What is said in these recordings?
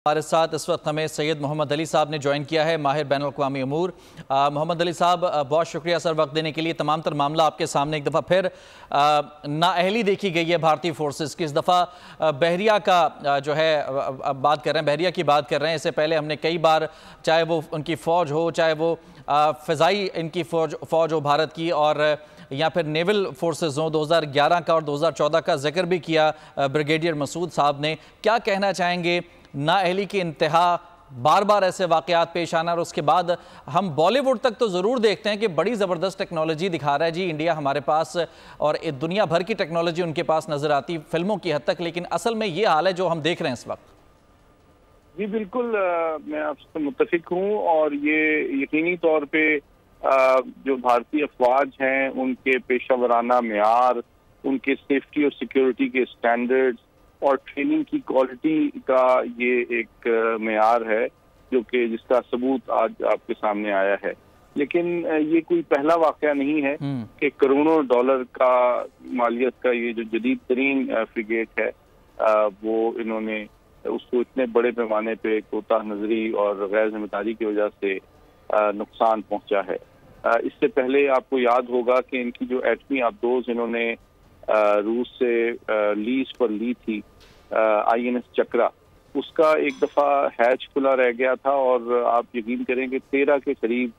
हमारे साथ इस वक्त हमें सैयद मोहम्मद अली साहब ने ज्वाइन किया है, माहिर बैन अल-अक़वामी अमूर। मोहम्मद अली साहब, बहुत शुक्रिया सर वक्त देने के लिए। तमाम तर मामला आपके सामने एक दफ़ा फिर नाअहली देखी गई है भारतीय फोर्सेस की। इस दफ़ा बहरिया का जो है बात कर रहे हैं, बहरिया की बात कर रहे हैं। इससे पहले हमने कई बार, चाहे वो उनकी फ़ौज हो, चाहे वो फ़िज़ाई इनकी फ़ौज हो भारत की, और या फिर नेवल फोर्सेस हों, 2011 का और 2014 का जिक्र भी किया ब्रिगेडियर मसूद साहब ने। क्या कहना चाहेंगे? नाअहली की इंतहा, बार बार ऐसे वाक़यात पेश आना, और उसके बाद हम बॉलीवुड तक तो ज़रूर देखते हैं कि बड़ी ज़बरदस्त टेक्नोलॉजी दिखा रहा है जी इंडिया हमारे पास, और दुनिया भर की टेक्नोलॉजी उनके पास नज़र आती फिल्मों की हद तक, लेकिन असल में ये हाल है जो हम देख रहे हैं इस वक्त। जी बिल्कुल, मैं आपसे मुत्तफिक हूँ, और ये यकीनी तौर पे जो भारतीय अफवाज हैं उनके पेशा वराना मेयार, उनके सेफ्टी और सिक्योरिटी के स्टैंडर्ड्स और ट्रेनिंग की क्वालिटी का ये एक मेयार है जो कि जिसका सबूत आज आपके सामने आया है। लेकिन ये कोई पहला वाक़या नहीं है कि करोड़ों डॉलर का मालियत का ये जो जदीद तरीन फ्रिगेट है वो इन्होंने उसको इतने बड़े पैमाने पे कोताह नजरी और गैर जिम्मेदारी की वजह से नुकसान पहुंचा है। इससे पहले आपको याद होगा कि इनकी जो एटमी आबदोज इन्होंने रूस से लीज पर ली थी, INS चक्रा, उसका एक दफ़ा हैच खुला रह गया था, और आप यकीन करेंगे 13 के करीब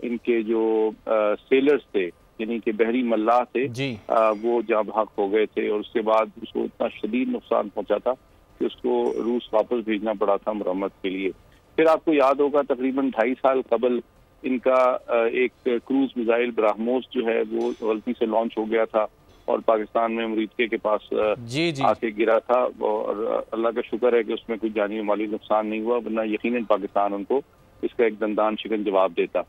इनके जो सेलर्स थे, यानी कि बहरी मल्लाह थे, वो जाँ भाग हो गए थे, और उसके बाद उसको इतना शदीद नुकसान पहुंचा था कि उसको रूस वापस भेजना पड़ा था मरम्मत के लिए। फिर आपको याद होगा तकरीबन 2.5 साल कबल इनका एक क्रूज मिसाइल ब्राह्मोस जो है वो गलती से लॉन्च हो गया था और पाकिस्तान में अमरीका के पास आके गिरा था, और अल्लाह का शुक्र है कि उसमें कोई जानी माली नुकसान नहीं हुआ, वरना यकीनन पाकिस्तान उनको इसका एक दंदान शिकन जवाब देता।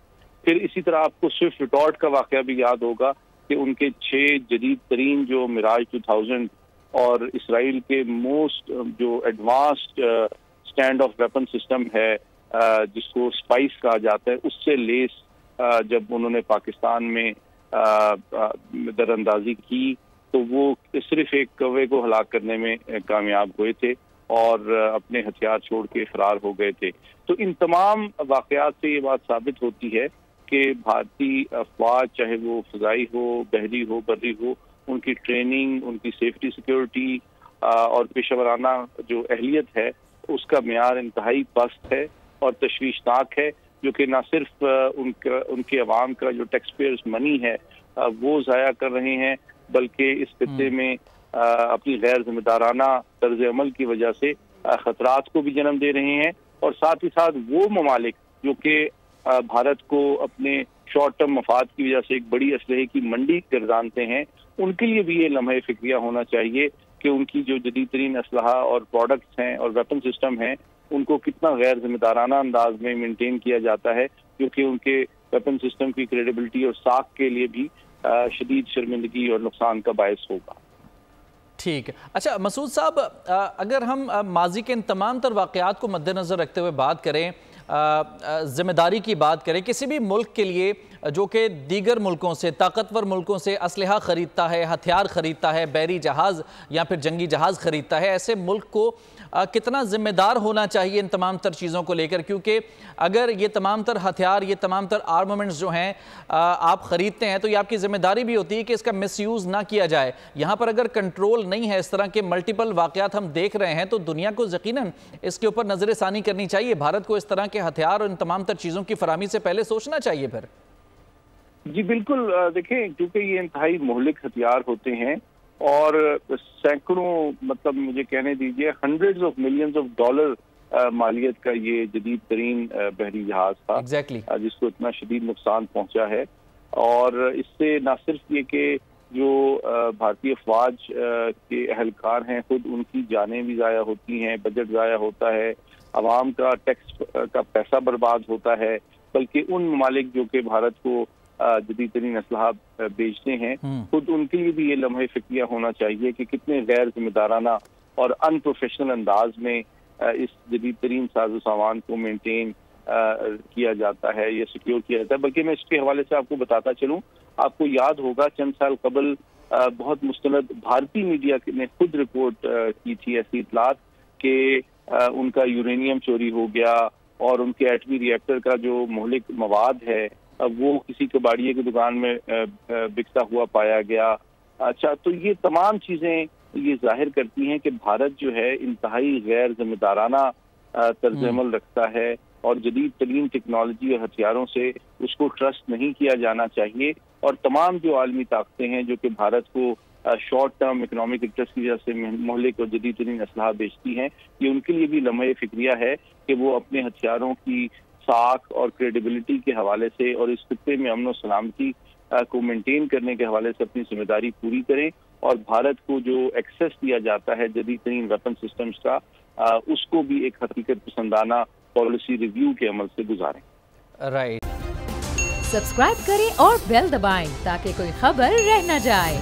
फिर इसी तरह आपको स्विफ्ट रिटॉर्ट का वाक़या भी याद होगा कि उनके 6 जदीद तरीन जो मिराज 2000 और इसराइल के मोस्ट जो advanced stand of weapon system है जिसको स्पाइस कहा जाता है, उससे लेस जब उन्होंने पाकिस्तान में दरअंदाजी की तो वो सिर्फ एक कौवे को हलाक करने में कामयाब हुए थे और अपने हथियार छोड़ के फरार हो गए थे। तो इन तमाम वाक़यात से ये बात साबित होती है कि भारतीय अफवाज, चाहे वो फ़िज़ाई हो, बहरी हो, बर्री हो, उनकी ट्रेनिंग, उनकी सेफ्टी सिक्योरिटी और पेशा वराना जो अहलियत है उसका मेयार इंतहाई पस्त है और तशवीशनाक है, जो कि न सिर्फ उनके अवाम का जो टैक्स पेयर्स मनी है वो ज़ाया कर रहे हैं, बल्कि इस खित्ते में अपनी गैर जिम्मेदाराना तर्ज अमल की वजह से खतरात को भी जन्म दे रहे हैं। और साथ ही साथ वो ममालिक जो कि भारत को अपने शॉर्ट टर्म मफाद की वजह से एक बड़ी असलहे की मंडी गर्दानते हैं, उनके लिए भी ये लम्हे फिक्रिया होना चाहिए कि उनकी जो जदीद तरीन असलहा और प्रोडक्ट्स हैं और वेपन सिस्टम हैं उनको कितना गैर जिम्मेदाराना अंदाज में मेंटेन किया जाता है, क्योंकि उनके वेपन सिस्टम की क्रेडिबिलिटी और साख के लिए भी शदीद शर्मिंदगी और नुकसान का बायस होगा। ठीक है। अच्छा मसूद साहब, अगर हम माजी के इन तमाम तर वाक़यात को मद्देनज़र रखते हुए बात करें, ज़िम्मेदारी की बात करें, किसी भी मुल्क के लिए जो कि दीगर मुल्कों से, ताकतवर मुल्कों से असलहा ख़रीदता है, हथियार ख़रीदता है, बहरी जहाज़ या फिर जंगी जहाज़ ख़रीदता है, ऐसे मुल्क को कितना ज़िम्मेदार होना चाहिए इन तमाम तर चीज़ों को लेकर? क्योंकि अगर ये तमाम तर हथियार, ये तमाम तर आर्मामेंट्स जो हैं आप ख़रीदते हैं तो ये आपकी ज़िम्मेदारी भी होती है कि इसका मिसयूज़ ना किया जाए। यहाँ पर अगर कंट्रोल नहीं है, इस तरह के मल्टीपल वाक़यात हम देख रहे हैं, तो दुनिया को यकीनन इसके ऊपर नज़र षानी करनी चाहिए। भारत को इस तरह के हथियार और इन तमाम तर चीज़ों की फराहमी से पहले सोचना चाहिए फिर। जी बिल्कुल, देखें, क्योंकि ये इंतहाई मोहलिक हथियार होते हैं और सैकड़ों, मतलब मुझे कहने दीजिए hundreds of millions of dollar मालियत का ये जदीद तरीन बहरी जहाज था जिसको इतना शदीद नुकसान पहुंचा है। और इससे न सिर्फ ये कि जो भारतीय अफवाज के अहलकार हैं खुद उनकी जानें भी ज़ाया होती हैं, बजट ज़ाया होता है, आवाम का टैक्स का पैसा बर्बाद होता है, बल्कि उन ममालिक जो कि भारत को जदीद तरीन असलहा बेचते हैं खुद उनके लिए भी ये लम्हे फिक्रिया होना चाहिए कि कितने गैर जिम्मेदाराना और अनप्रोफेशनल अंदाज में इस जदीद तरीन साजो सामान को मेंटेन किया जाता है या सिक्योर किया जाता है। बल्कि मैं इसके हवाले से आपको बताता चलूँ, आपको याद होगा चंद साल कबल बहुत मुस्तनद भारतीय मीडिया ने खुद रिपोर्ट की थी ऐसी इतलात कि ان کا یورینیم چوری ہو گیا اور ان کے ایٹمی ری ایکٹر کا جو مہلک مواد ہے وہ کسی کباڑیے کی دکان میں بکتا ہوا پایا گیا. اچھا، تو یہ تمام چیزیں یہ ظاہر کرتی ہیں کہ بھارت جو ہے انتہائی غیر ذمہ دارانہ طرز عمل رکھتا ہے اور جدید ترین ٹیکنالوجی اور ہتھیاروں سے اس کو ٹرسٹ نہیں کیا جانا چاہیے. اور تمام جو عالمی طاقتیں ہیں جو کہ بھارت کو شارٹ ٹرم اکنامک انٹرسٹ کی وجہ سے مہلک اور جدید ترین اسلحہ بیچتی ہیں، یہ ان کے لیے بھی لمحہ فکریہ ہے کہ وہ اپنے ہتھیاروں کی ساکھ اور کریڈیبلٹی کے حوالے سے اور اس خطے میں امن و سلامتی کو مینٹین کرنے کے حوالے سے اپنی ذمہ داری پوری کریں اور بھارت کو جو ایکسیس دیا جاتا ہے جدید ترین ویپن سسٹمز کا اس کو بھی ایک حقیقت پسندانہ پالیسی ریویو کے عمل سے گزاریں. رائٹ. سبسکرائب کریں اور بیل دبائیں تاکہ کوئی خبر رہ نہ جائے.